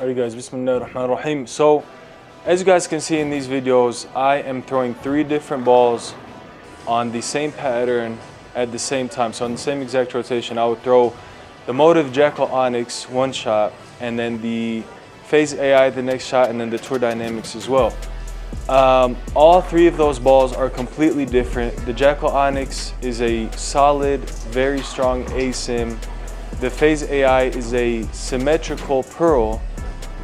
Alright guys, Bismillahirrahmanirrahim. So, as you guys can see in these videos, I am throwing 3 different balls on the same pattern at the same time. So in the same exact rotation, I would throw the Motiv Jackal Onyx one shot, and then the Phase AI the next shot, and then the Tour Dynamics as well. All 3 of those balls are completely different. The Jackal Onyx is a solid, very strong ASIM. The Phase AI is a symmetrical pearl.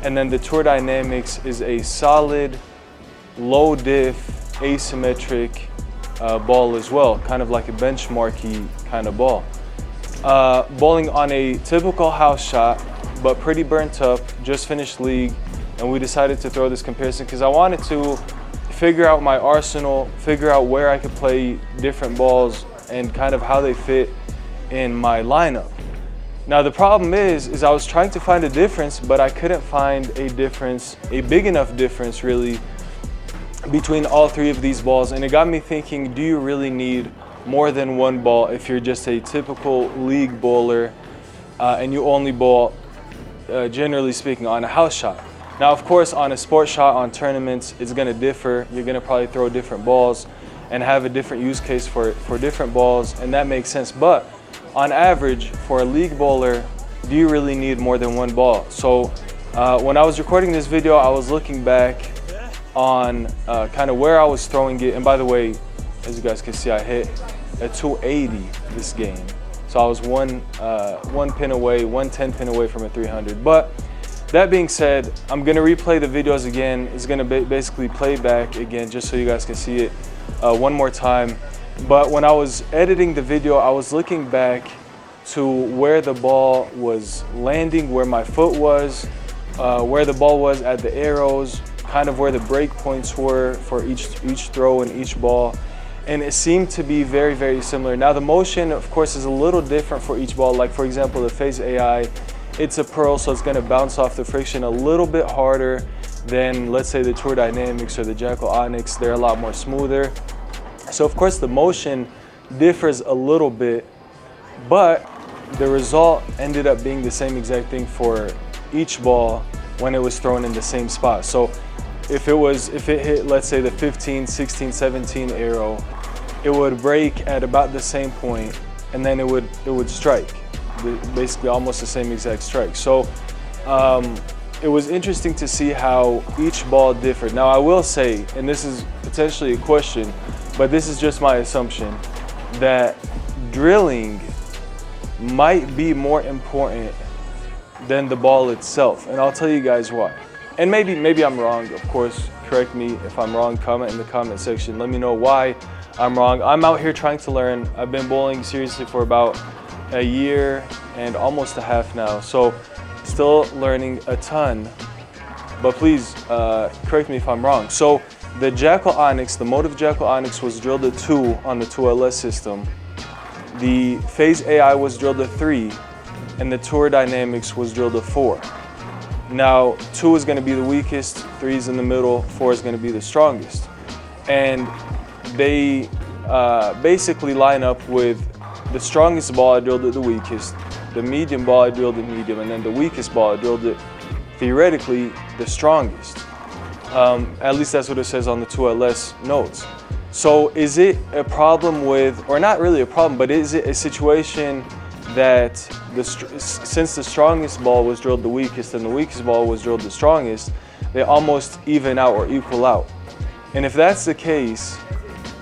And then the Tour Dynamics is a solid, low diff, asymmetric ball as well, kind of like a benchmarky kind of ball. Bowling on a typical house shot, but pretty burnt up, just finished league, and we decided to throw this comparison because I wanted to figure out my arsenal, figure out where I could play different balls and kind of how they fit in my lineup. Now the problem is I was trying to find a difference, but I couldn't find a difference, a big enough difference really, between all 3 of these balls. And it got me thinking, do you really need more than one ball if you're just a typical league bowler and you only bowl, generally speaking, on a house shot? Now of course on a sport shot, on tournaments, it's gonna differ. You're gonna probably throw different balls and have a different use case for different balls, and that makes sense. But on average, for a league bowler, do you really need more than one ball? So when I was recording this video, I was looking back on kind of where I was throwing it. And by the way, as you guys can see, I hit a 280 this game. So I was one pin away, 110 pin away from a 300. But that being said, I'm gonna replay the videos again. It's gonna basically play back again just so you guys can see it one more time. But when I was editing the video, I was looking back to where the ball was landing, where my foot was, where the ball was at the arrows, kind of where the break points were for each throw and each ball. And it seemed to be very, very similar. Now the motion, of course, is a little different for each ball. Like for example, the Phase AI, it's a pearl, so it's gonna bounce off the friction a little bit harder than, let's say, the Tour Dynamics or the Jackal Onyx. They're a lot more smoother. So of course the motion differs a little bit, but the result ended up being the same exact thing for each ball when it was thrown in the same spot. So if it hit, let's say, the 15, 16, 17 arrow, it would break at about the same point, and then it would strike, basically almost the same exact strike. So it was interesting to see how each ball differed. Now I will say, and this is potentially a question, but this is just my assumption, that drilling might be more important than the ball itself. And I'll tell you guys why. And maybe I'm wrong, of course. Correct me if I'm wrong, comment in the comment section. Let me know why I'm wrong. I'm out here trying to learn. I've been bowling seriously for about a year and almost a half now. So still learning a ton, but please correct me if I'm wrong. So the Jackal Onyx, the Motiv Jackal Onyx, was drilled at 2 on the 2LS system. The Phase AI was drilled at 3, and the Tour Dynamics was drilled at 4. Now 2 is going to be the weakest, 3 is in the middle, 4 is going to be the strongest. And they basically line up with the strongest ball I drilled at the weakest, the medium ball I drilled at medium, and then the weakest ball I drilled at theoretically the strongest. At least that's what it says on the 2LS notes. So is it a problem with, or not really a problem, but is it a situation that since the strongest ball was drilled the weakest and the weakest ball was drilled the strongest, they almost even out or equal out? And if that's the case,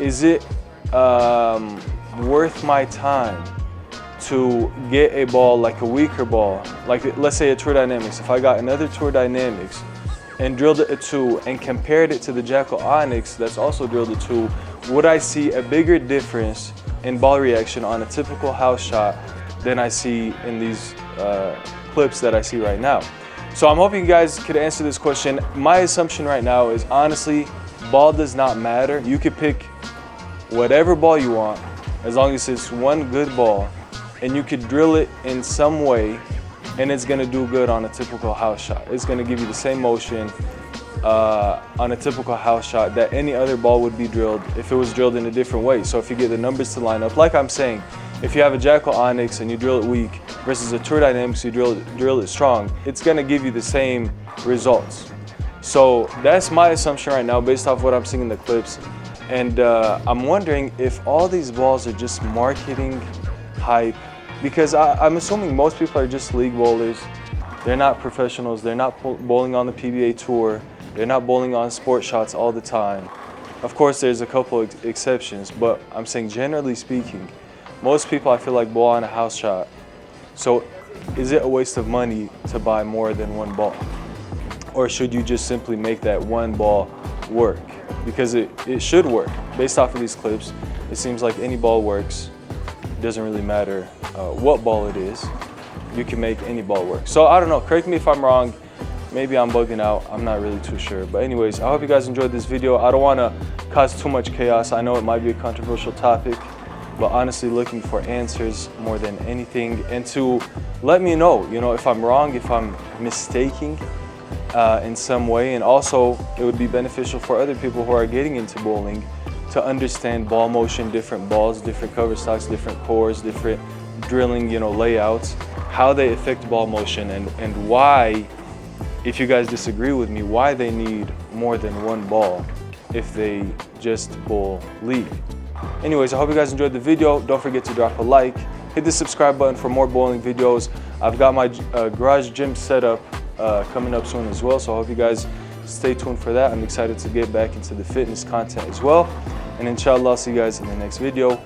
is it worth my time to get a ball like a weaker ball, like let's say a Tour Dynamics? If I got another Tour Dynamics and drilled it at 2 and compared it to the Jackal Onyx that's also drilled at 2, would I see a bigger difference in ball reaction on a typical house shot than I see in these clips that I see right now? So I'm hoping you guys could answer this question. My assumption right now is, honestly, ball does not matter. You could pick whatever ball you want as long as it's one good ball, and you could drill it in some way and it's gonna do good on a typical house shot. It's gonna give you the same motion on a typical house shot that any other ball would be drilled if it was drilled in a different way. So if you get the numbers to line up, like I'm saying, if you have a Jackal Onyx and you drill it weak versus a Tour Dynamics, you drill it strong, it's gonna give you the same results. So that's my assumption right now based off what I'm seeing in the clips. And I'm wondering if all these balls are just marketing hype, because I'm assuming most people are just league bowlers. They're not professionals. They're not bowling on the PBA tour. They're not bowling on sport shots all the time. Of course, there's a couple exceptions, but I'm saying generally speaking, most people I feel like bowl on a house shot. So is it a waste of money to buy more than one ball? Or should you just simply make that one ball work? Because it should work. Based off of these clips, it seems like any ball works. It doesn't really matter what ball it is. You can make any ball work. So I don't know, correct me if I'm wrong. Maybe I'm bugging out, I'm not really too sure. But anyways, I hope you guys enjoyed this video. I don't wanna cause too much chaos. I know it might be a controversial topic, but honestly looking for answers more than anything, and to let me know, if I'm wrong, if I'm mistaking in some way. And also it would be beneficial for other people who are getting into bowling to understand ball motion, different balls, different cover stocks, different cores, different drilling, layouts, how they affect ball motion, and why, if you guys disagree with me, why they need more than one ball if they just bowl lead. Anyways, I hope you guys enjoyed the video. Don't forget to drop a like, hit the subscribe button for more bowling videos. I've got my garage gym setup coming up soon as well, so I hope you guys stay tuned for that. I'm excited to get back into the fitness content as well. And inshallah, I'll see you guys in the next video.